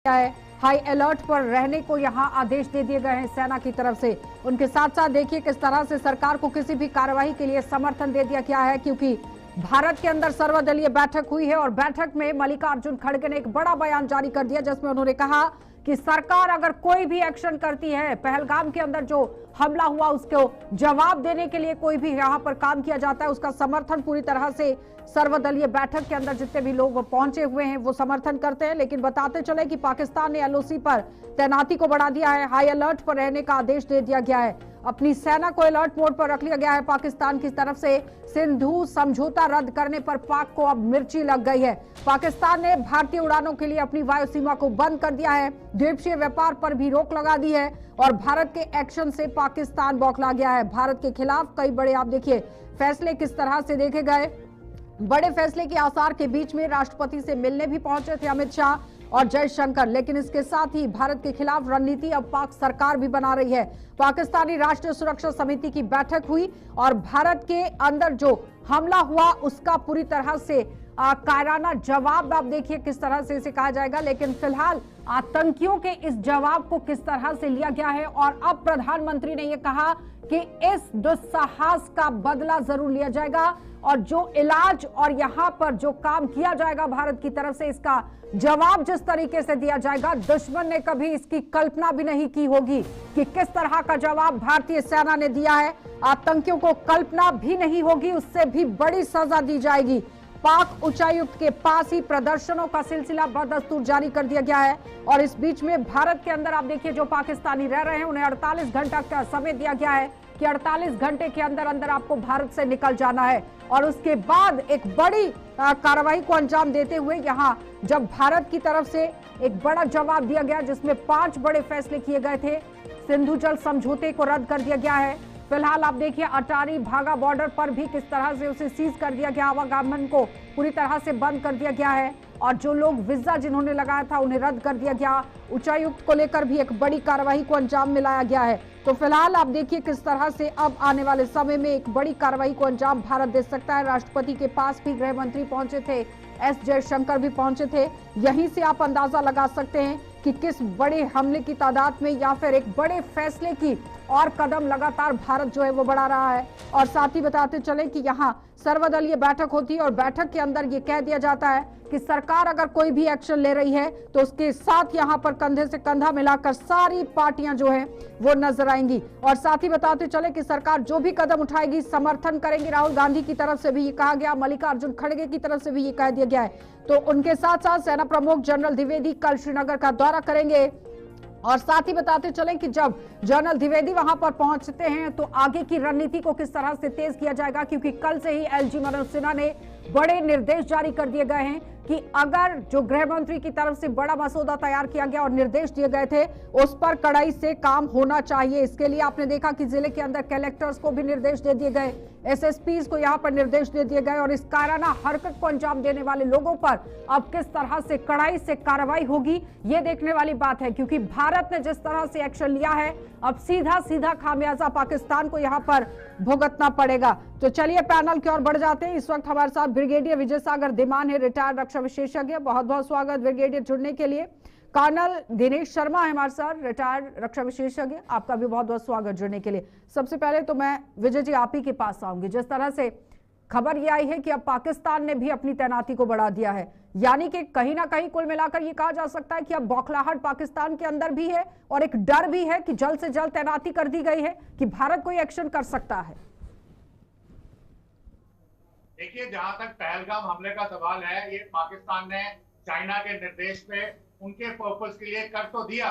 है। High alert पर रहने को यहां आदेश दे दिए गए हैं सेना की तरफ से। उनके साथ साथ देखिए किस तरह से सरकार को किसी भी कार्रवाई के लिए समर्थन दे दिया गया है, क्योंकि भारत के अंदर सर्वदलीय बैठक हुई है और बैठक में मल्लिकार्जुन खड़गे ने एक बड़ा बयान जारी कर दिया, जिसमें उन्होंने कहा कि सरकार अगर कोई भी एक्शन करती है, पहलगाम के अंदर जो हमला हुआ उसको जवाब देने के लिए कोई भी यहां पर काम किया जाता है, उसका समर्थन पूरी तरह से सर्वदलीय बैठक के अंदर जितने भी लोग पहुंचे हुए हैं वो समर्थन करते हैं। लेकिन बताते चले कि पाकिस्तान ने एलओसी पर तैनाती को बढ़ा दिया है, हाई अलर्ट पर रहने का आदेश दे दिया गया है। अपनी सेना को अलर्ट मोड पर रख लिया गया है। पाकिस्तान की तरफ से सिंधु समझौता रद्द करने पर पाक को अब मिर्ची लग गई है। पाकिस्तान ने भारतीय उड़ानों के लिए अपनी वायु सीमा को बंद कर दिया है, द्वीपक्षीय व्यापार पर भी रोक लगा दी है और भारत के एक्शन से पाकिस्तान बौखला गया है। भारत के खिलाफ कई बड़े आप देखिए फैसले किस तरह से देखे गए। बड़े फैसले के आसार के बीच में राष्ट्रपति से मिलने भी पहुंचे थे अमित शाह और जयशंकर, लेकिन इसके साथ ही भारत के खिलाफ रणनीति अब पाक सरकार भी बना रही है। पाकिस्तानी राष्ट्रीय सुरक्षा समिति की बैठक हुई और भारत के अंदर जो हमला हुआ उसका पूरी तरह से कायराना जवाब आप देखिए किस तरह से इसे कहा जाएगा। लेकिन फिलहाल आतंकियों के इस जवाब को किस तरह से लिया गया है और अब प्रधानमंत्री ने यह कहा कि इस दुस्साहस का बदला जरूर लिया जाएगा और जो इलाज और यहां पर जो काम किया जाएगा भारत की तरफ से, इसका जवाब जिस तरीके से दिया जाएगा, दुश्मन ने कभी इसकी कल्पना भी नहीं की होगी कि किस तरह का जवाब भारतीय सेना ने दिया है। आतंकियों को कल्पना भी नहीं होगी, उससे भी बड़ी सजा दी जाएगी। पाक उच्चायुक्त के पास ही प्रदर्शनों का सिलसिला बदस्तूर जारी कर दिया गया है और इस बीच में भारत के अंदर आप देखिए जो पाकिस्तानी रह रहे हैं उन्हें 48 घंटा का समय दिया गया है कि 48 घंटे के अंदर अंदर आपको भारत से निकल जाना है और उसके बाद एक बड़ी कार्रवाई को अंजाम देते हुए यहां जब भारत की तरफ से एक बड़ा जवाब दिया गया जिसमें 5 बड़े फैसले किए गए थे। सिंधु जल समझौते को रद्द कर दिया गया है। फिलहाल आप देखिए अटारी भागा बॉर्डर पर भी किस तरह से उसे सीज कर दिया गया, आवागमन को पूरी तरह से बंद कर दिया गया है और जो लोग वीजा जिन्होंने लगाया था उन्हें रद्द कर दिया गया। उच्चायुक्त को लेकर भी एक बड़ी कार्रवाई को अंजाम मिलाया गया है। तो फिलहाल आप देखिए किस तरह से अब आने वाले समय में एक बड़ी कार्रवाई को अंजाम भारत दे सकता है। राष्ट्रपति के पास भी गृह मंत्री पहुंचे थे, एस जयशंकर भी पहुंचे थे। यहीं से आप अंदाजा लगा सकते हैं कि किस बड़े हमले की तादाद में या फिर एक बड़े फैसले की और कदम लगातार भारत जो है वो बढ़ा रहा है। और साथ ही बताते चले कि यहाँ सर्वदलीय बैठक होती है और बैठक के अंदर ये कह दिया जाता है कि सरकार अगर कोई भी एक्शन ले रही है तो उसके साथ यहाँ पर कंधे से कंधा मिलाकर सारी पार्टियां जो है वो नजर आएंगी। और साथ ही बताते चले कि सरकार जो भी कदम उठाएगी समर्थन करेंगी। राहुल गांधी की तरफ से भी ये कहा गया, मल्लिकार्जुन खड़गे की तरफ से भी ये कह दिया गया है। तो उनके साथ साथ सेना प्रमुख जनरल द्विवेदी कल श्रीनगर का दौरा करेंगे और साथ ही बताते चलें कि जब जनरल द्विवेदी वहां पर पहुंचते हैं तो आगे की रणनीति को किस तरह से तेज किया जाएगा, क्योंकि कल से ही एलजी मनोज सिन्हा ने बड़े निर्देश जारी कर दिए गए हैं कि अगर जो गृह मंत्री की तरफ से बड़ा मसौदा तैयार किया गया और निर्देश दिए गए थे उस पर कड़ाई से काम होना चाहिए। इसके लिए आपने देखा कि जिले के अंदर कलेक्टर्स को भी निर्देश दे दिए गए, एसएसपीज को यहां पर निर्देश दे दिए गए और इस कायराना हरकत को अंजाम देने वाले लोगों पर अब किस तरह से कड़ाई से कार्रवाई होगी ये देखने वाली बात है, क्योंकि भारत ने जिस तरह से एक्शन लिया है अब सीधा सीधा खामियाजा पाकिस्तान को यहां पर भुगतना पड़ेगा। तो चलिए पैनल की ओर बढ़ जाते हैं। इस वक्त हमारे साथ ब्रिगेडियर विजय सागर धीमान है, रिटायर्ड रक्षा विशेषज्ञ। बहुत बहुत स्वागत ब्रिगेडियर जुड़ने के लिए। कर्नल दिनेश शर्मा है हमारे साथ, रिटायर्ड रक्षा विशेषज्ञ, आपका भी बहुत बहुत स्वागत जुड़ने के लिए। सबसे पहले तो मैं विजय जी आप ही के पास आऊंगी। जिस तरह से खबर यह आई है कि अब पाकिस्तान ने भी अपनी तैनाती को बढ़ा दिया है, यानी कि कहीं ना कहीं कुल मिलाकर यह कहा जा सकता है कि अब बौखलाहट पाकिस्तान के अंदर भी है और एक डर भी है कि जल्द से जल्द तैनाती कर दी गई है कि भारत कोई एक्शन कर सकता है। देखिए, जहां तक पहलगाम हमले का सवाल है, ये पाकिस्तान ने चाइना के निर्देश पे उनके पर्पस के लिए कर तो दिया,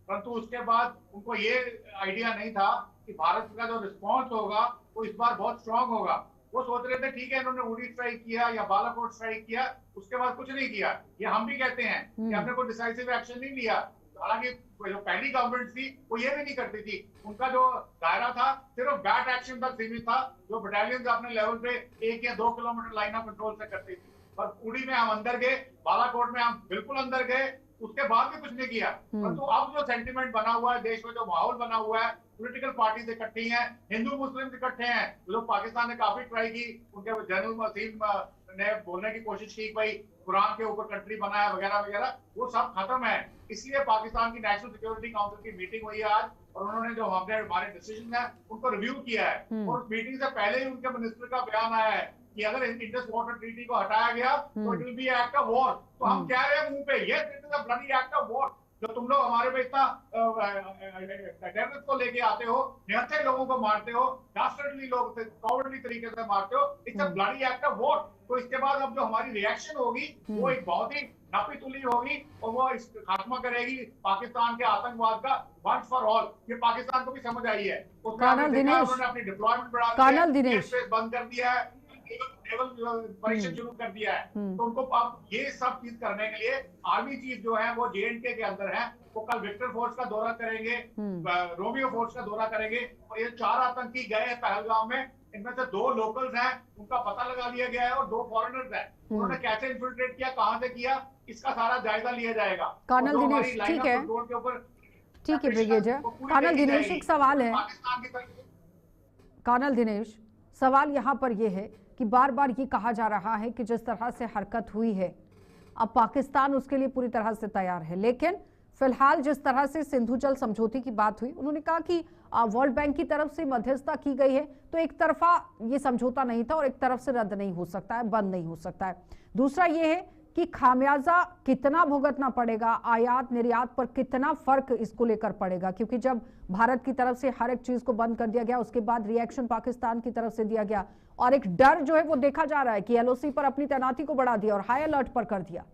परंतु उसके बाद उनको ये आइडिया नहीं था कि भारत का जो रिस्पॉन्स होगा वो इस बार बहुत स्ट्रांग होगा। वो सोच रहे थे ठीक है इन्होंने उड़ी स्ट्राइक किया या बालाकोट स्ट्राइक किया, उसके बाद कुछ नहीं किया। ये हम भी कहते हैं कि हमने कोई डिसाइसिव एक्शन नहीं लिया। हालांकि जो पहली गवर्नमेंट थी वो ये भी नहीं करती थी, उनका जो दायरा था सिर्फ बैट एक्शन तक सीमित था, जो बटालियन अपने लेवल पे 1 या 2 किलोमीटर लाइन ऑफ कंट्रोल से करती थी। और उड़ी में हम अंदर गए, बालाकोट में हम बिल्कुल अंदर गए, उसके बाद भी कुछ नहीं किया। परंतु अब जो सेंटिमेंट बना हुआ है देश में, जो माहौल बना हुआ है, पॉलिटिकल पार्टीज इकट्ठी हैं, हिंदू मुस्लिम इकट्ठे हैं। लोग पाकिस्तान ने काफी ट्राई की, उनके जनरल वसीम ने बोलने की कोशिश की भाई कुरान के ऊपर कंट्री बनाया वगैरह वगैरह, वो सब खत्म है। इसलिए पाकिस्तान की नेशनल सिक्योरिटी काउंसिल की मीटिंग हुई है आज, और उन्होंने जो हमारे डिसीजन है उनको रिव्यू किया है। और मीटिंग से पहले ही उनके मिनिस्टर का बयान आया है कि अगर इंडस वाटर ट्रीटी को हटाया गया तो it will be act of war. तो हम कह रहे हैं मुंह पे, ये it is a bloody act of war. जो तुम लोग हमारे पे इतना टेररिस्ट को लेके आते हो, निहत्थे लोगों को मारते हो, डास्टर्डली लोग कॉवर्डली तरीके से मारते हो, it's a bloody act of war. तो इसके बाद अब जो हमारी रिएक्शन होगी वो एक बहुत ही नापी तुली होगी, और वो इस खात्मा करेगी पाकिस्तान के आतंकवाद का वंस फॉर ऑल। ये पाकिस्तान को भी समझ आई है। कर्नल दिनेश, उन्होंने अपनी डिप्लॉयमेंट बढ़ा दी कर्नल है, दिनेश बंद कर दिया है, परीक्षण शुरू कर दिया है। तो उनको अब ये सब चीज करने के लिए आर्मी चीफ जो है वो JNK के अंदर है, वो कल विक्टर फोर्स का दौरा करेंगे, रोमियो फोर्स का दौरा करेंगे। और ये 4 आतंकी गए हैं पहलगाम में, इनमें से 2 लोकल्स हैं, उनका पता लगा लिया गया है, और 2 फॉरेनर्स हैं। उन्होंने कैसे इन्फिल्ट्रेट किया, कहां से किया, इसका सारा जायजा लिया जाएगा। कर्नल दिनेश, ठीक है, ठीक है ब्रिगेडियर। कर्नल दिनेश, एक सवाल है कर्नल दिनेश, सवाल यहाँ पर यह है कि बार बार ये कहा जा रहा है कि जिस तरह से हरकत हुई है अब पाकिस्तान उसके लिए पूरी तरह से तैयार है, लेकिन फिलहाल जिस तरह से सिंधु जल समझौते की बात हुई, उन्होंने कहा कि वर्ल्ड बैंक की तरफ से मध्यस्थता की गई है, तो एक तरफा ये समझौता नहीं था और एक तरफ से रद्द नहीं हो सकता है, बंद नहीं हो सकता है। दूसरा ये है कि खामियाजा कितना भुगतना पड़ेगा, आयात निर्यात पर कितना फर्क इसको लेकर पड़ेगा, क्योंकि जब भारत की तरफ से हर एक चीज को बंद कर दिया गया, उसके बाद रिएक्शन पाकिस्तान की तरफ से दिया गया, और एक डर जो है वो देखा जा रहा है कि LOC पर अपनी तैनाती को बढ़ा दिया और हाई अलर्ट पर कर दिया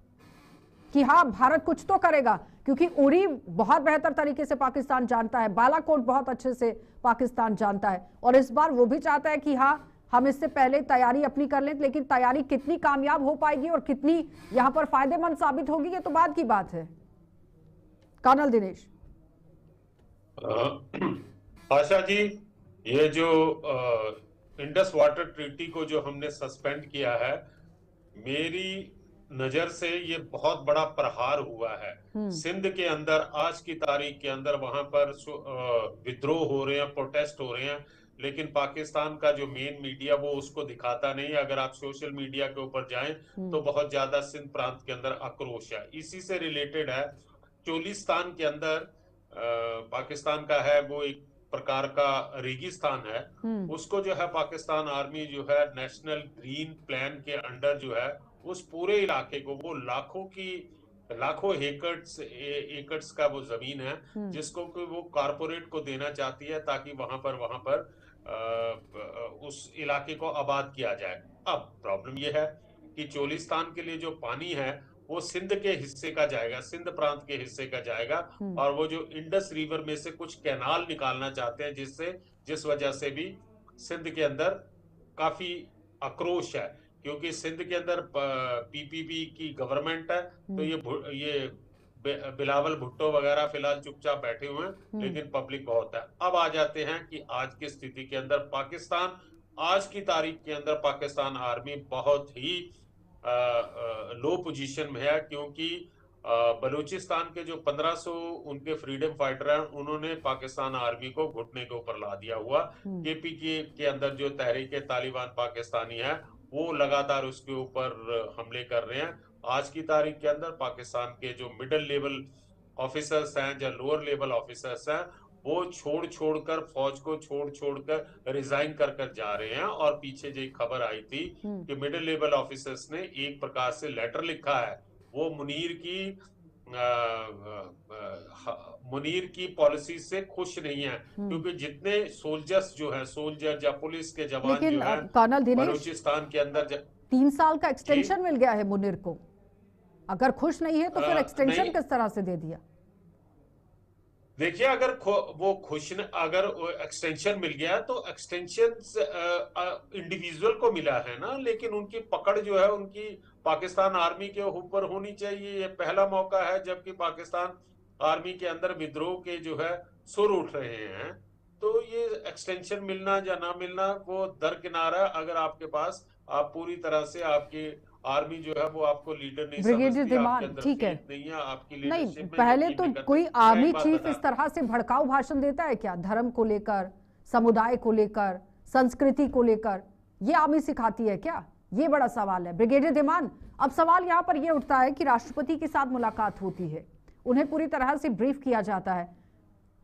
कि हाँ भारत कुछ तो करेगा, क्योंकि उरी बहुत बेहतर तरीके से पाकिस्तान जानता है, बालाकोट बहुत अच्छे से पाकिस्तान जानता है, और इस बार वो भी चाहता है कि हाँ हम इससे पहले तैयारी अपनी कर लें, लेकिन तैयारी कितनी कामयाब हो पाएगी और कितनी यहां पर फायदेमंद साबित होगी ये तो बाद की बात है। कर्नल दिनेश। आशा जी, ये जो इंडस वाटर ट्रीटी को जो हमने सस्पेंड किया है, मेरी नजर से ये बहुत बड़ा प्रहार हुआ है। सिंध के अंदर आज की तारीख के अंदर वहां पर विद्रोह हो रहे हैं, प्रोटेस्ट हो रहे हैं, लेकिन पाकिस्तान का जो मेन मीडिया वो उसको दिखाता नहीं। अगर आप सोशल मीडिया के ऊपर जाएं तो बहुत ज्यादा सिंध प्रांत के अंदर आक्रोश है। इसी से रिलेटेड है, चोलिस्तान के अंदर पाकिस्तान का है, वो एक प्रकार का रेगिस्तान है, उसको जो है पाकिस्तान आर्मी जो है नेशनल ग्रीन प्लान के अंडर जो है उस पूरे इलाके को, वो लाखों एकड़्स का वो जमीन है जिसको कि वो कारपोरेट को देना चाहती है ताकि वहां पर उस इलाके को आबाद किया जाए। अब प्रॉब्लम ये है कि चोलिस्तान के लिए जो पानी है वो सिंध के हिस्से का जाएगा, सिंध प्रांत के हिस्से का जाएगा, और वो जो इंडस रिवर में से कुछ कैनाल निकालना चाहते हैं, जिस वजह से भी सिंध के अंदर काफी आक्रोश है, क्योंकि सिंध के अंदर PPP की गवर्नमेंट है। तो ये बिलावल भुट्टो वगैरह फिलहाल चुपचाप बैठे हुए हैं, लेकिन पब्लिक बहुत है। अब आ जाते हैं कि आज की स्थिति के अंदर पाकिस्तान, आज की तारीख के अंदर पाकिस्तान आर्मी बहुत ही लो पोजीशन में है, क्योंकि बलूचिस्तान के जो 1500 उनके फ्रीडम फाइटर हैं, उन्होंने पाकिस्तान आर्मी को घुटने के ऊपर ला दिया हुआ। KPK के अंदर जो तहरीक तालिबान पाकिस्तानी है वो लगातार उसके ऊपर हमले कर रहे हैं। आज की तारीख के अंदर पाकिस्तान के जो मिडिल लेवल ऑफिसर्स हैं, जो लोअर लेवल ऑफिसर्स हैं, वो छोड़ कर फौज को छोड़ कर रिजाइन कर जा रहे हैं। और पीछे जो खबर आई थी कि मिडिल लेवल ऑफिसर्स ने एक प्रकार से लेटर लिखा है, वो मुनीर की पॉलिसी से खुश नहीं है, क्योंकि जितने सोल्जर या पुलिस के जवान जो हैं कर्नल दिनेश, बलूचिस्तान के अंदर 3 साल का एक्सटेंशन मिल गया है मुनीर को, अगर खुश नहीं है तो फिर एक्सटेंशन किस तरह से दे दिया? देखिए, अगर वो एक्सटेंशन मिल गया तो एक्सटेंशन इंडिविजुअल को मिला है ना, लेकिन उनकी पकड़ जो है उनकी पाकिस्तान आर्मी के ऊपर होनी चाहिए। ये पहला मौका है जबकि पाकिस्तान आर्मी के अंदर विद्रोह के जो है सुर उठ रहे हैं, तो ये एक्सटेंशन मिलना या ना मिलना वो दरकिनार है। अगर आपके पास आप पूरी तरह से आपकी आर्मी जो है वो आपको लीडर नहीं समझती, आपके अंदर ठीक है, नहीं है आपकी लीडरशिप में, पहले तो कोई आर्मी चीफ इस तरह से भड़काऊ भाषण देता है क्या? धर्म को लेकर, समुदाय को लेकर, संस्कृति को लेकर, ये आर्मी सिखाती है क्या? ये बड़ा सवाल है। ब्रिगेडियर धीमान, अब सवाल यहाँ पर यह उठता है कि राष्ट्रपति के साथ मुलाकात होती है, उन्हें पूरी तरह से ब्रीफ किया जाता है,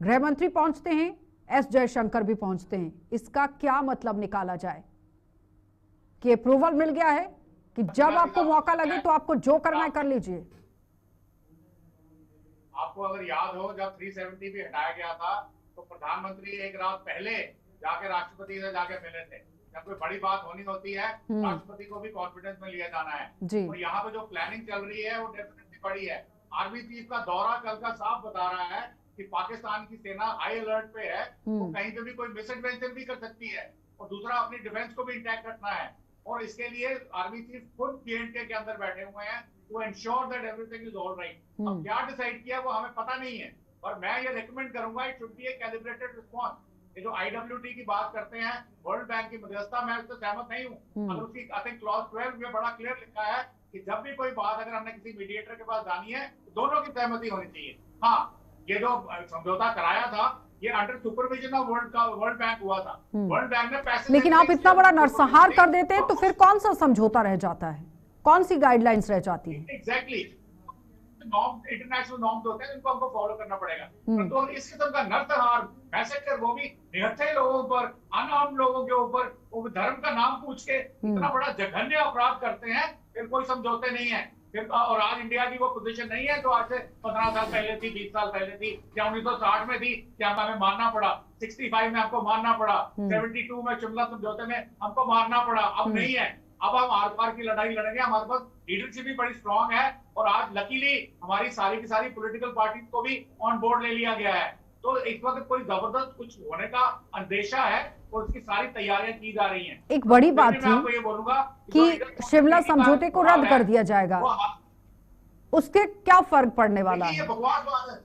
गृह मंत्री पहुंचते हैं, एस जयशंकर भी पहुंचते हैं, इसका क्या मतलब निकाला जाए कि अप्रूवल मिल गया है कि जब आपको मौका लगे तो आपको जो करना है कर लीजिए? आपको अगर याद हो, जब 370 भी हटाया गया था तो प्रधानमंत्री एक रात पहले जाके राष्ट्रपति से जाके मिले थे। जब कोई बड़ी बात होनी होती है, राष्ट्रपति को भी कॉन्फिडेंस में लिया जाना है। और यहाँ पे जो प्लानिंग चल रही है वो डेफिनेटली बड़ी है। आर्मी चीफ का दौरा कल का साफ बता रहा है कि पाकिस्तान की सेना हाई अलर्ट पे है, वो कहीं पे भी कोई मिसएडवेंचर भी कर सकती है, और दूसरा अपनी डिफेंस को भी इंटैक्ट रखना है। और इसके लिए आर्मी चीफ खुद J&K के अंदर बैठे हुए हैं to ensure that everything is all right. अब क्या डिसाइड किया वो हमें पता नहीं है, और मैं ये रिकमेंड करूंगा it should be A calibrated response. ये जो IWT की बात करते हैं, वर्ल्ड बैंक की मध्यस्थता, मैं उससे सहमत नहीं हूँ। अगर उसकी आई थिंक क्लॉज 12 में बड़ा क्लियर लिखा है कि जब भी कोई बात अगर हमने किसी मीडिएटर के पास जानी है तो दोनों की सहमति होनी चाहिए। हाँ, ये जो समझौता कराया था ये under supervision of world bank हुआ था। वर्ल्ड बैंक ने पैसे, लेकिन आप इतना बड़ा नरसंहार कर देते हैं तो फिर कौन सा समझौता रह जाता है, कौन सी गाइडलाइंस रह जाती है? एग्जैक्टली, नॉर्म, इंटरनेशनल नॉर्म्स होते हैं जिनको हमको फॉलो करना पड़ेगा। तो इस किस्म का नरसंहार, मैसेकर, वो भी निहत्थे लोगों पर, अनआर्म्ड लोगों के ऊपर, वो धर्म का नाम पूछ के इतना बड़ा जघन्य अपराध करते हैं, फिर कोई समझौते नहीं है। फिर और आज इंडिया की वो पोजीशन नहीं है जो आज से 15 साल पहले थी, 20 साल पहले थी, या 1960 में थी, क्या हमें मानना पड़ा, 65 में हमको मानना पड़ा, 72 में शिमला समझौते में हमको मानना पड़ा। अब नहीं है, अब हम आर पार की लड़ाई लड़ेंगे। हमारे पास लीडरशिप भी बड़ी स्ट्रांग है, और आज लकीली हमारी सारी की सारी पॉलिटिकल पार्टी को भी ऑन बोर्ड ले लिया गया है। तो इस वक्त कोई जबरदस्त कुछ होने का अंदेशा है और उसकी सारी तैयारियां की जा रही हैं। एक बड़ी बात थी ये बोलूंगा कि शिमला समझौते को रद्द कर दिया जाएगा, उसके क्या फर्क पड़ने वाला है? ये बकवास बात है।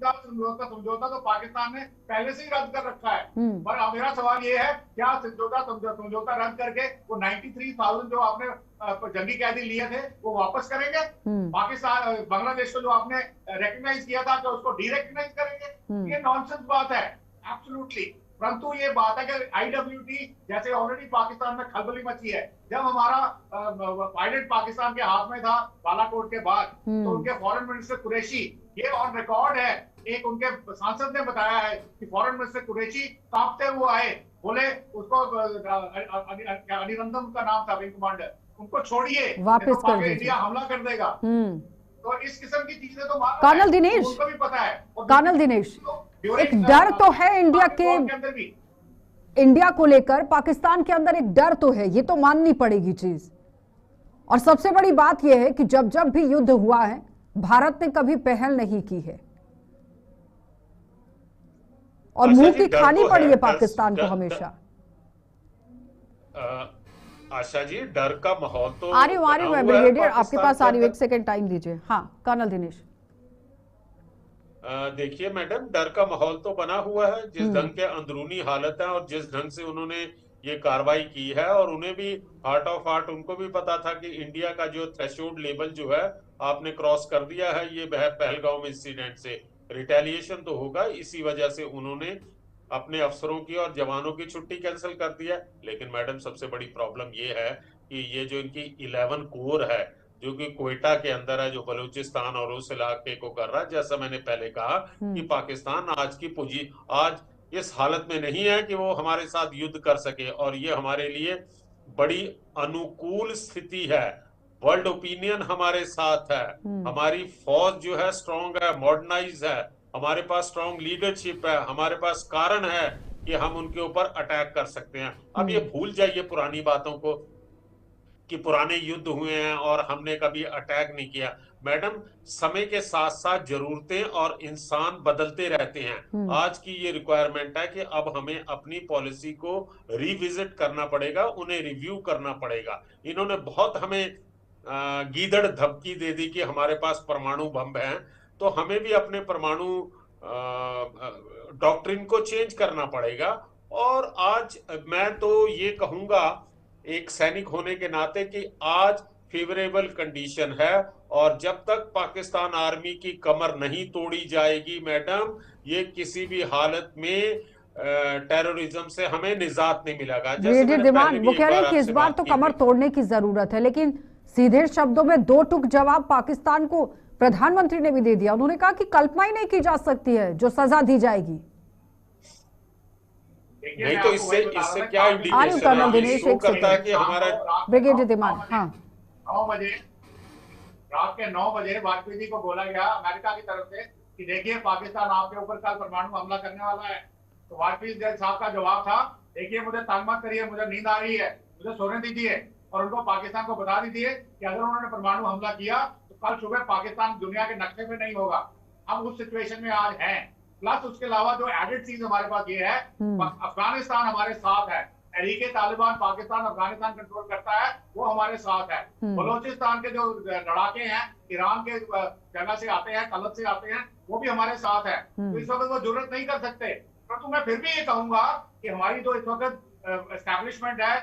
समझौता तो पाकिस्तान ने पहले से ही रद्द कर रखा है। पर मेरा सवाल ये है, क्या समझौता रद्द करके वो 93,000 जो आपने जंगी कैदी लिए थे वो वापस करेंगे? पाकिस्तान, बांग्लादेश को जो आपने रिकॉग्नाइज किया था क्या उसको डीरेकॉग्नाइज करेंगे? ये नॉनसेंस बात है एब्सोल्युटली। परंतु ये बात है कि IWT जैसे ऑलरेडी पाकिस्तान में खलबली मची है। जब हमारा पायलट पाकिस्तान के हाथ में था बालाकोट के बाद, तो उनके फॉरेन मिनिस्टर कुरैशी, ये ऑन रिकॉर्ड है, एक उनके सांसद ने बताया है कि फॉरेन मिनिस्टर कुरैशी कांपते हुए आए, बोले उसको अनिरंदन का नाम था विंग कमांडर, उनको छोड़िए, वापस कर दीजिए, इंडिया हमला कर देगा। तो इस किस्म की चीजें तो कर्नल दिनेश, उनको भी पता है। कर्नल दिनेश, एक डर तो है इंडिया के अंदर भी, इंडिया को लेकर पाकिस्तान के अंदर एक डर तो है, ये तो माननी पड़ेगी चीज। और सबसे बड़ी बात यह है कि जब जब भी युद्ध हुआ है भारत ने कभी पहल नहीं की है, और मुंह की खानी पड़ी है पाकिस्तान को हमेशा। आशा जी, डर का माहौल तो आ रही हूँ ब्रिगेडियर, आपके पास आ रही हूँ, एक सेकंड टाइम दीजिए। हाँ कर्नल दिनेश। देखिए मैडम, डर का माहौल तो बना हुआ है। जिस ढंग के अंदरूनी हालत है और जिस ढंग से उन्होंने ये कार्रवाई की है, और उन्हें भी हार्ट ऑफ हार्ट उनको भी पता था कि इंडिया का जो थ्रेशोल्ड लेवल जो है आपने क्रॉस कर दिया है, ये पहलगाम इंसिडेंट से रिटेलिएशन तो होगा। इसी वजह से उन्होंने अपने अफसरों की और जवानों की छुट्टी कैंसिल कर दिया। लेकिन मैडम सबसे बड़ी प्रॉब्लम ये है कि ये जो इनकी 11 कोर है जो कि क्वेटा के अंदर है, जो बलूचिस्तान और उस इलाके को कर रहा है, जैसा मैंने पहले कहा कि पाकिस्तान आज इस हालत में नहीं है कि वो हमारे साथ युद्ध कर सके, और ये हमारे लिए बड़ी अनुकूल स्थिति है। वर्ल्ड ओपिनियन हमारे साथ है, हमारी फौज जो है स्ट्रॉन्ग है, मॉडर्नाइज है, हमारे पास स्ट्रॉन्ग लीडरशिप है, हमारे पास कारण है कि हम उनके ऊपर अटैक कर सकते हैं। अब ये भूल जाइए पुरानी बातों को कि पुराने युद्ध हुए हैं और हमने कभी अटैक नहीं किया। मैडम, समय के साथ साथ जरूरतें और इंसान बदलते रहते हैं। आज की ये रिक्वायरमेंट है कि अब हमें अपनी पॉलिसी को रिविजिट करना पड़ेगा, उन्हें रिव्यू करना पड़ेगा। इन्होंने बहुत हमें गीदड़ धमकी दे दी कि हमारे पास परमाणु बम है, तो हमें भी अपने परमाणु डॉक्ट्रिन को चेंज करना पड़ेगा। और आज मैं तो ये कहूंगा एक सैनिक होने के नाते कि आज फेवरेबल कंडीशन है, और जब तक पाकिस्तान आर्मी की कमर नहीं तोड़ी जाएगी मैडम, ये किसी भी हालत में टेररिज्म से हमें निजात नहीं मिलेगा। ब्रिगेडियर मैंने धीमान पहले भी वो एक कह रहे बार हैं कि इस आपसे बार बात तो की कमर थी। तोड़ने की जरूरत है, लेकिन सीधे शब्दों में दो टूक जवाब पाकिस्तान को प्रधानमंत्री ने भी दे दिया। उन्होंने कहा कि कल्पना ही नहीं की जा सकती है जो सजा दी जाएगी। नहीं तो इससे क्या इंडिकेशन कर्नल है? दिनेश, शो एक करता है सेकंड। कि हमारा ब्रिगेडियर धीमान, हाँ 9 बजे रात के 9 बजे वाजपेयी जी को बोला गया अमेरिका की तरफ से कि देखिए पाकिस्तान आपके ऊपर कल परमाणु हमला करने वाला है। तो वाजपेयी साहब का जवाब था, देखिए मुझे तंग मत करिए, मुझे नींद आ रही है, मुझे सोने दीजिए। और उनको पाकिस्तान को बता दीजिए कि अगर उन्होंने परमाणु हमला किया तो कल सुबह पाकिस्तान दुनिया के नक्शे में नहीं होगा। हम उस सिचुएशन में आज हैं। प्लस उसके अलावा जो एडेड चीज हमारे पास ये है, अफगानिस्तान हमारे साथ है। तहरीके तालिबान पाकिस्तान अफगानिस्तान कंट्रोल करता है, वो हमारे साथ है। बलोचिस्तान के जो लड़ाके हैं ईरान के जगह से आते हैं, तलब से आते हैं, वो भी हमारे साथ है। तो इस वक्त वो जरूरत नहीं कर सकते। परंतु मैं फिर भी ये कहूंगा कि हमारी जो इस वक्त एस्टैब्लिशमेंट है,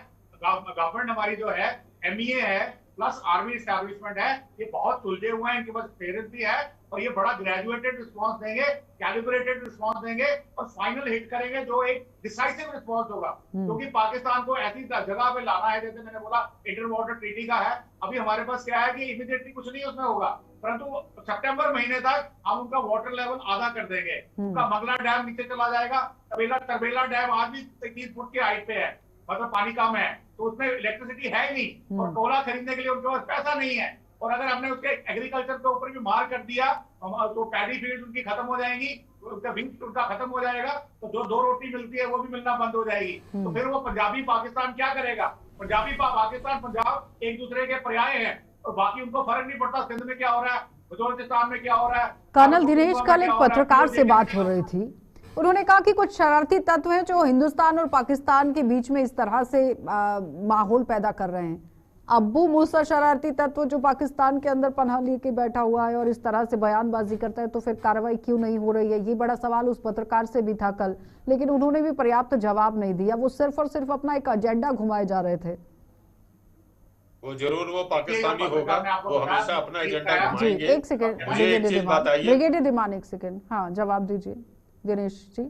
गवर्नमेंट हमारी जो है, एमईए है प्लस आर्मी एस्टैब्लिशमेंट है, ये बहुत सुलझे हुए हैं, इनके पास एक्सपीरियंस भी है और ये बड़ा ग्रेजुएटेड रिस्पांस देंगे, कैलिब्रेटेड रिस्पांस देंगे और फाइनल हिट करेंगे जो एक डिसाइसिव रिस्पांस होगा। क्योंकि पाकिस्तान को ऐसी जगह पे लाना है, जैसे मैंने बोला इंटर वाटर ट्रीटी का है। अभी हमारे पास क्या है कि इमीडिएटली कुछ नहीं उसमें होगा, परंतु सितंबर महीने तक हम उनका वाटर लेवल आधा कर देंगे। उनका मंगला डैम नीचे चला जाएगा। तरबेला डैम आज भी 30 फुट के हाइट पे है, मतलब पानी कम है, तो उसमें इलेक्ट्रिसिटी है ही नहीं और कोयला खरीदने के लिए उनके पास पैसा नहीं है। और अगर हमने उसके एग्रीकल्चर के ऊपर भी मार कर दिया तो पैडी फील्ड उनकी खत्म हो जाएंगी, उनका विंग उनका खत्म हो जाएगा, तो जो 2 रोटी मिलती है वो भी मिलना बंद हो जाएगी। तो फिर वो पंजाबी पाकिस्तान क्या करेगा? पंजाबी पाकिस्तान पंजाब एक दूसरे के पर्याय हैं और बाकी उनको फर्क नहीं पड़ता सिंध में क्या हो रहा है, बलूचिस्तान में क्या हो रहा है। कर्नल दिनेश, कल एक पत्रकार से बात हो रही थी, उन्होंने कहा कि कुछ शरारती तत्व हैं जो हिंदुस्तान और पाकिस्तान के बीच में इस तरह से माहौल पैदा कर रहे हैं। अब्बू मूसा शरारती तत्व जो पाकिस्तान के अंदर पनाह लेके बैठा हुआ है और इस तरह से बयानबाजी करता है, तो फिर कार्रवाई क्यों नहीं हो रही है? ये बड़ा सवाल उस पत्रकार से भी था कल, लेकिन उन्होंने भी पर्याप्त जवाब नहीं दिया। वो सिर्फ और सिर्फ अपना एक एजेंडा घुमाए जा रहे थे। वो जरूर वो पाकिस्तानी होगा, वो हमेशा अपना एजेंडा घुमाएंगे। एक सेकंड ब्रिगेडियर धीमान, एक सेकंड, हाँ जवाब दीजिए दिनेश जी।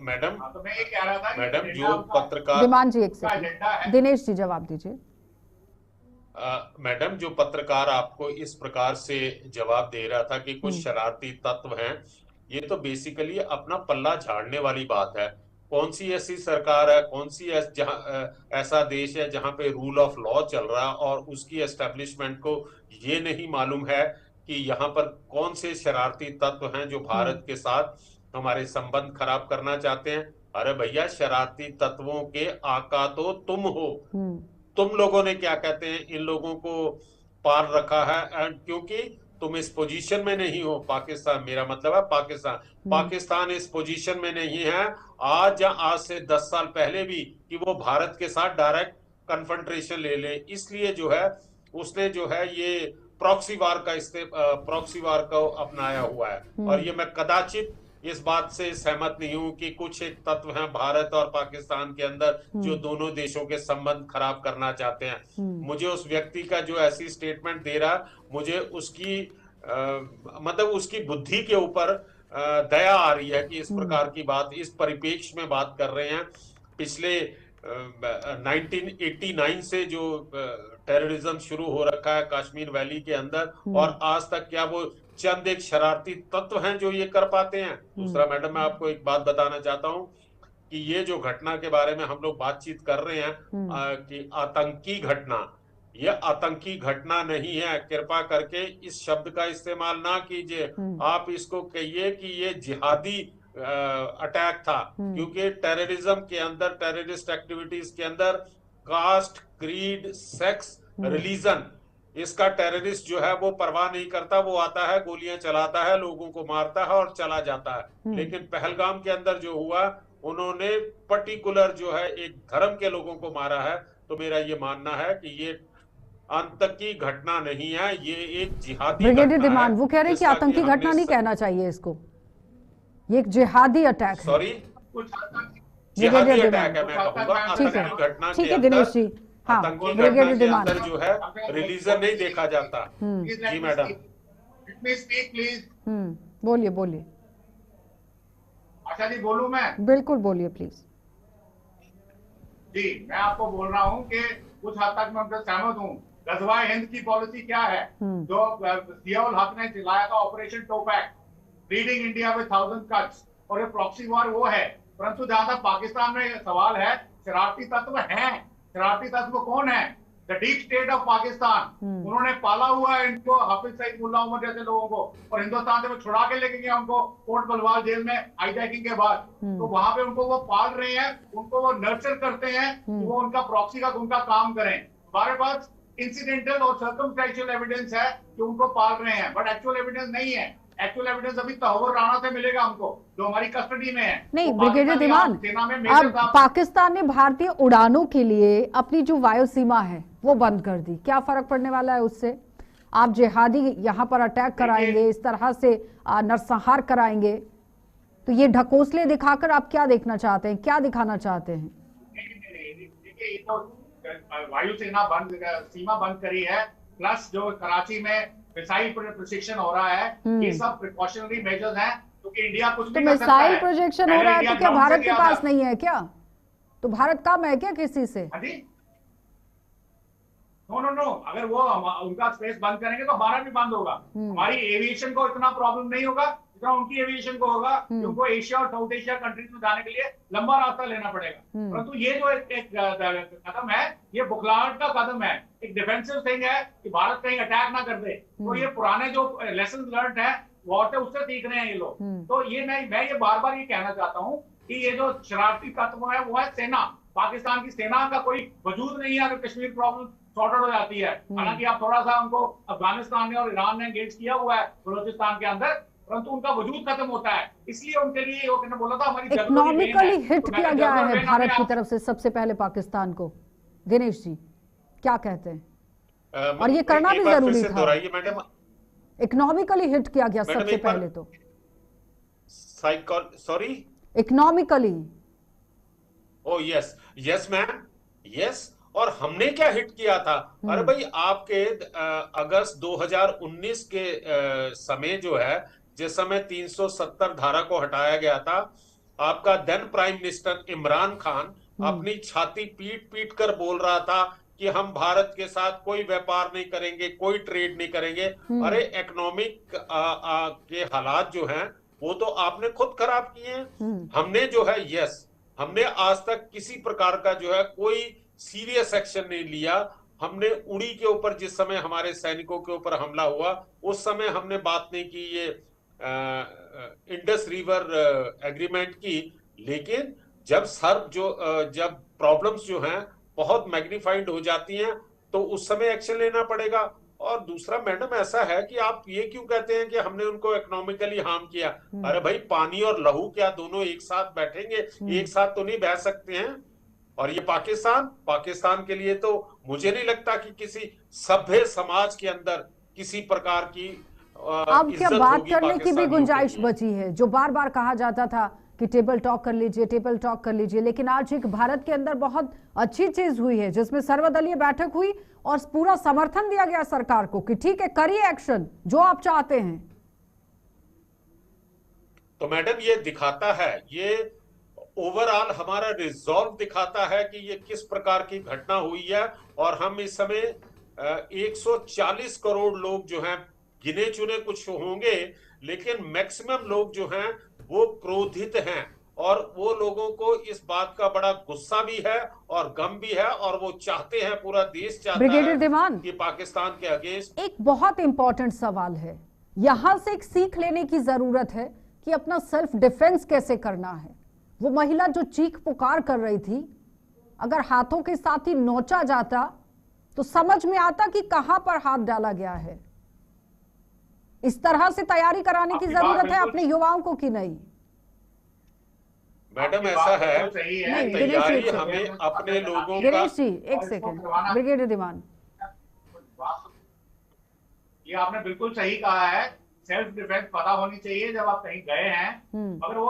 मैडम तो मैं ये कह रहा था मैडम जो पत्रकार धीमान जी, एक सेकंड, दिनेश जी जवाब दीजिए। मैडम जो पत्रकार आपको इस प्रकार से जवाब दे रहा था कि कुछ शरारती तत्व हैं, ये तो बेसिकली अपना पल्ला झाड़ने वाली बात है। कौन सी ऐसी सरकार है, कौन सी ऐसा देश है जहां पे रूल ऑफ लॉ चल रहा है और उसकी एस्टेब्लिशमेंट को ये नहीं मालूम है कि यहाँ पर कौन से शरारती तत्व हैं जो भारत के साथ हमारे संबंध खराब करना चाहते हैं। अरे भैया, शरारती तत्वों के आका तो तुम हो। तुम लोगों ने क्या कहते हैं इन लोगों को पार रखा है, एंड क्योंकि तुम इस पोजीशन में नहीं हो, पाकिस्तान, मेरा मतलब है पाकिस्तान इस पोजीशन में नहीं है आज या आज से 10 साल पहले भी कि वो भारत के साथ डायरेक्ट कन्फ्रंटेशन ले ले। इसलिए जो है उसने जो है ये प्रॉक्सी वार को अपनाया हुआ है। और ये मैं कदाचित इस बात से सहमत नहीं हूं कि कुछ एक तत्व हैं भारत और पाकिस्तान के अंदर जो दोनों देशों के संबंध खराब करना चाहते हैं। मुझे उस व्यक्ति का जो ऐसी स्टेटमेंट दे रहा, मुझे उसकी मतलब उसकी बुद्धि के ऊपर दया आ रही है कि इस प्रकार की बात, इस परिप्रेक्ष्य में बात कर रहे हैं। पिछले 1989 से जो टेररिज्म शुरू हो रखा है कश्मीर वैली के अंदर, और आज तक क्या वो चंद एक शरारती तत्व हैं जो ये कर पाते हैं? दूसरा मैडम, मैं आपको एक बात बताना चाहता हूं कि ये जो घटना के बारे में हम लोग बातचीत कर रहे हैं कि आतंकी घटना, ये आतंकी घटना नहीं है। कृपा करके इस शब्द का इस्तेमाल ना कीजिए। आप इसको कहिए कि ये जिहादी अटैक था, क्योंकि टेररिज्म के अंदर, टेररिस्ट एक्टिविटीज के अंदर कास्ट, क्रीड, सेक्स, रिलीजन, इसका टेररिस्ट जो है वो परवाह नहीं करता। वो आता है, गोलियां चलाता है, लोगों को मारता है और चला जाता है। लेकिन पहलगाम के अंदर जो हुआ, उन्होंने पर्टिकुलर जो है एक धर्म के लोगों को मारा है। तो मेरा ये मानना है कि ये आतंकी घटना नहीं है, ये एक जिहादी ब्रिगेडियर धीमान, वो कह रहे हैं कि आतंकी घटना नहीं कहना चाहिए इसको, ये एक जिहादी अटैक। सॉरी, जिहादी अटैक है मैं कहूंगा। ठीक है दिनेश जी, हाँ ब्रिगेडियर धीमान, जो है रिलीजन नहीं देखा जाता। जी मैडम, बोलिए बोलिए। आशा जी बोलूं मैं? बिल्कुल बोलिए प्लीज। जी, मैं आपको बोल रहा हूं कि कुछ हद तक मैं उनसे सहमत हूं। गजवाए हिंद की पॉलिसी क्या है जो जियाउल हक ने चलाया था, operation Tupac, leading India with 1000 cuts, और ये प्रॉक्सी वॉर वो है। परंतु जहां तक पाकिस्तान में सवाल है, शरारती तत्व हैं। शरारती तत्व कौन है? The deep state of Pakistan. उन्होंने पाला हुआ है इनको, हाफिज सईद, मुल्ला उमर जैसे लोगों को, और हिंदुस्तान से वो छुड़ा के लेके गया उनको कोट बलवाल जेल में हाईजैकिंग के बाद। तो वहां पे उनको वो पाल रहे हैं, उनको वो नर्चर करते हैं कि वो उनका प्रॉक्सी का उनका काम करें। हमारे पास इंसिडेंटल और सर्कमस्टेंशियल एविडेंस है कि उनको पाल रहे हैं, बट एक्चुअल एविडेंस नहीं है। एक्चुअल एविडेंस अभी तहव्वुर राणा से मिलेगा हमको, जो हमारी कस्टडी में है। नहीं ब्रिगेडियर दीवान, अब पाकिस्तान ने भारतीय उड़ानों के लिए अपनी जो वायु सीमा है वो बंद कर दी, क्या फर्क पड़ने वाला है उससे? आप जिहादी यहाँ पर अटैक कराएंगे, इस तरह से नरसंहार कराएंगे, तो ये ढकोसले दिखाकर आप क्या देखना चाहते हैं, क्या दिखाना चाहते हैं? देखिए, ये तो वायुसेना सीमा बंद करी है, प्लस जो कराची में मिसाइल प्रशिक्षण हो रहा है, ये सब प्रिकॉशनरी मेजर्स हैं, क्योंकि इंडिया कुछ तो मिसाइल प्रोजेक्शन हो रहा है तो क्या भारत के पास नहीं है क्या? तो भारत कम है क्या किसी से? नो, अगर वो उनका स्पेस बंद करेंगे तो हमारा भी बंद होगा। हमारी एविएशन को इतना प्रॉब्लम नहीं होगा जितना उनकी एविएशन को होगा, क्योंकि एशिया और साउथ एशिया कंट्रीज में जाने के लिए लंबा रास्ता लेना पड़ेगा। परंतु ये जो एक कदम है, ये बुखलाहट का कदम है, एक डिफेंसिव थिंग है कि भारत कहीं अटैक ना कर दे। तो ये पुराने जो लेसन लर्न है वॉर से, उससे सीख रहे हैं ये लोग। तो ये मैं ये बार बार ये कहना चाहता हूँ कि ये जो शरारती तत्व है वो है सेना। पाकिस्तान की सेना का कोई वजूद नहीं है अगर कश्मीर प्रॉब्लम सॉर्ट आउट हो जाती है। हालांकि आप थोड़ा सा उनको अफगानिस्तान ने और ईरान ने एंगेज किया हुआ है बलोचिस्तान के अंदर, परंतु उनका वजूद खत्म होता है। इसलिए उनके लिए वो बोला था हमारी इकोनॉमिकली हिट किया गया है भारत की तरफ से सबसे पहले पाकिस्तान को। दिनेश जी क्या कहते हैं? और ये करना भी जरूरी था। इकोनॉमिकली हिट किया गया सबसे पहले तो, सॉरी इकोनॉमिकली। ओ यस मैम, यस। और हमने क्या हिट किया था? अरे भाई, आपके अगस्त 2019 के समय जो है, जिस समय 370 धारा को हटाया गया था, आपका then prime minister Imran Khan अपनी छाती पीट पीट कर बोल रहा था कि हम भारत के साथ कोई व्यापार नहीं करेंगे, कोई ट्रेड नहीं करेंगे। अरे इकोनॉमिक के हालात जो हैं वो तो आपने खुद खराब किए हैं। हमने जो है, यस, हमने आज तक किसी प्रकार का जो है कोई सीरियस एक्शन नहीं लिया। हमने उड़ी के ऊपर जिस समय हमारे सैनिकों के ऊपर हमला हुआ, उस समय हमने बात नहीं की ये इंडस रिवर एग्रीमेंट की। लेकिन जब प्रॉब्लम्स जो हैं बहुत मैग्नीफाइड हो जाती हैं तो उस समय एक्शन लेना पड़ेगा। और दूसरा मैडम ऐसा है कि आप ये क्यों कहते हैं कि हमने उनको इकोनॉमिकली हार्म किया? अरे भाई, पानी और लहू क्या दोनों एक साथ बैठेंगे? एक साथ तो नहीं बैठ सकते हैं। और ये पाकिस्तान के लिए तो मुझे नहीं लगता कि किसी सभ्य समाज के अंदर किसी प्रकार की अब क्या बात करने की भी गुंजाइश बची है? जो बार बार कहा जाता था कि टेबल टॉक कर लीजिए, टेबल टॉक कर लीजिए, लेकिन आज एक भारत के अंदर बहुत अच्छी चीज हुई है जिसमें सर्वदलीय बैठक हुई और पूरा समर्थन दिया गया सरकार को कि ठीक है, करिए एक्शन जो आप चाहते हैं। तो मैडम, ये दिखाता है, ये ओवरऑल हमारा रिजॉल्व दिखाता है कि ये किस प्रकार की घटना हुई है। और हम इस समय 140 करोड़ लोग जो हैं, गिने चुने कुछ होंगे, लेकिन मैक्सिमम लोग जो हैं वो क्रोधित हैं। और वो लोगों को इस बात का बड़ा गुस्सा भी है और गम भी है, और वो चाहते हैं, पूरा देश चाहता है कि पाकिस्तान के अगेंस्ट। एक बहुत इंपॉर्टेंट सवाल है, यहां से एक सीख लेने की जरूरत है कि अपना सेल्फ डिफेंस कैसे करना है। वो महिला जो चीख पुकार कर रही थी, अगर हाथों के साथ ही नोचा जाता तो समझ में आता कि कहां पर हाथ डाला गया है। इस तरह से तैयारी कराने की जरूरत है अपने युवाओं को कि नहीं? मैडम, ऐसा है, तैयारी हमें अपने लोगों का। दिनेश जी एक सेकंड, ब्रिगेडियर दीवान, ये आपने बिल्कुल सही कहा है सेल्फ डिफेंस पता होनी चाहिए जब आप कहीं गए हैं। अगर वो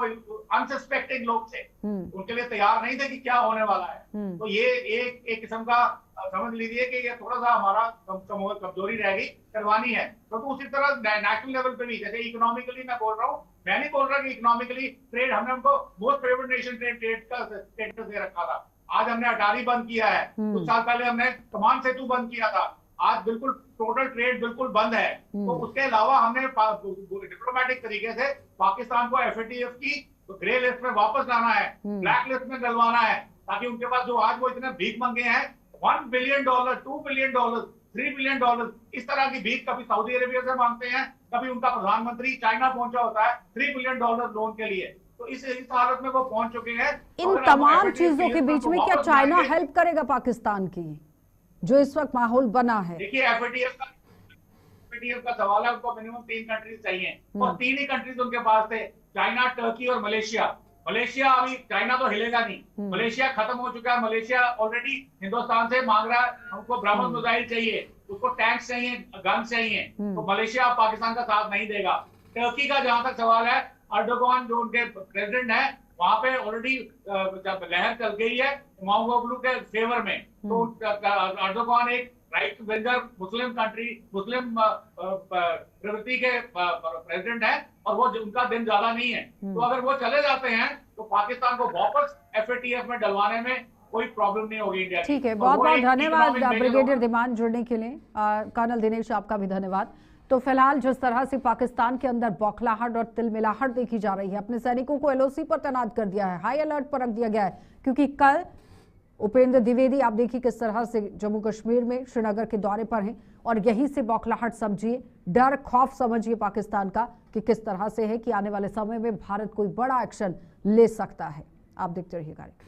अनसस्पेक्टिंग लोग थे, उनके लिए तैयार नहीं थे कि क्या होने वाला है, तो ये एक किस्म का समझ लीजिए कि ये थोड़ा सा हमारा कमजोरी रहेगी, करवानी है। तो उसी तरह नेशनल लेवल पे भी, जैसे इकोनॉमिकली मैं बोल रहा हूँ, मैं नहीं बोल रहा कि इकोनॉमिकली ट्रेड हमने उनको मोस्ट फेवर्ड नेशन ट्रेड का स्टेटस दे रखा था। आज हमने अटारी बंद किया है, कुछ साल पहले हमने कमान सेतु बंद किया था, आज बिल्कुल टोटल ट्रेड बिल्कुल बंद है। तो उसके अलावा हमने डिप्लोमेटिक तरीके से पाकिस्तान को FATF की ग्रे लिस्ट में वापस लाना है, ब्लैक लिस्ट में डलवाना है, ताकि उनके पास जो आज वो इतने भीख मंगे हैं, $1 बिलियन, $2 बिलियन, $3 बिलियन, इस तरह की भीख कभी सऊदी अरेबिया से मांगते हैं, कभी उनका प्रधानमंत्री चाइना पहुंचा होता है $3 बिलियन लोन के लिए। तो इस हालत में वो पहुंच चुके हैं। इन तमाम चीजों के बीच में क्या चाइना हेल्प करेगा पाकिस्तान की, जो इस वक्त माहौल बना है? देखिए, FATF का सवाल है, उनको मिनिमम 3 कंट्रीज चाहिए, और 3 ही कंट्रीज उनके पास थे, चाइना, टर्की और मलेशिया। अभी चाइना तो हिलेगा नहीं, मलेशिया खत्म हो चुका है। मलेशिया ऑलरेडी हिंदुस्तान से मांग रहा है, हमको ब्रह्मोस मिसाइल चाहिए, उसको टैंक्स चाहिए, गन चाहिए, तो मलेशिया पाकिस्तान का साथ नहीं देगा। टर्की का जहां तक सवाल है, अर्दोगान जो उनके प्रेसिडेंट है, वहां पे ऑलरेडी लहर चल गई है इमामोग्लू के फेवर में। तो अर्दोगान एक राइट विंगर मुस्लिम प्रवृत्ति के प्रेसिडेंट है, और वो उनका दिन ज्यादा नहीं है। तो अगर वो चले जाते हैं तो पाकिस्तान को वापस FATF में डलवाने में कोई प्रॉब्लम नहीं होगी इंडिया। ठीक है, बहुत बहुत धन्यवाद ब्रिगेडियर धीमान जुड़ने के लिए। कर्नल दिनेश, आपका भी धन्यवाद। तो फिलहाल जिस तरह से पाकिस्तान के अंदर बौखलाहट और तिलमिलाहट देखी जा रही है, अपने सैनिकों को LOC पर तैनात कर दिया है, हाई अलर्ट पर रख दिया गया है, क्योंकि कल उपेंद्र द्विवेदी आप देखिए किस तरह से जम्मू कश्मीर में श्रीनगर के दौरे पर हैं, और यहीं से बौखलाहट समझिए, डर खौफ समझिए पाकिस्तान का कि किस तरह से है कि आने वाले समय में भारत कोई बड़ा एक्शन ले सकता है। आप देखते रहिए कार्यक्रम।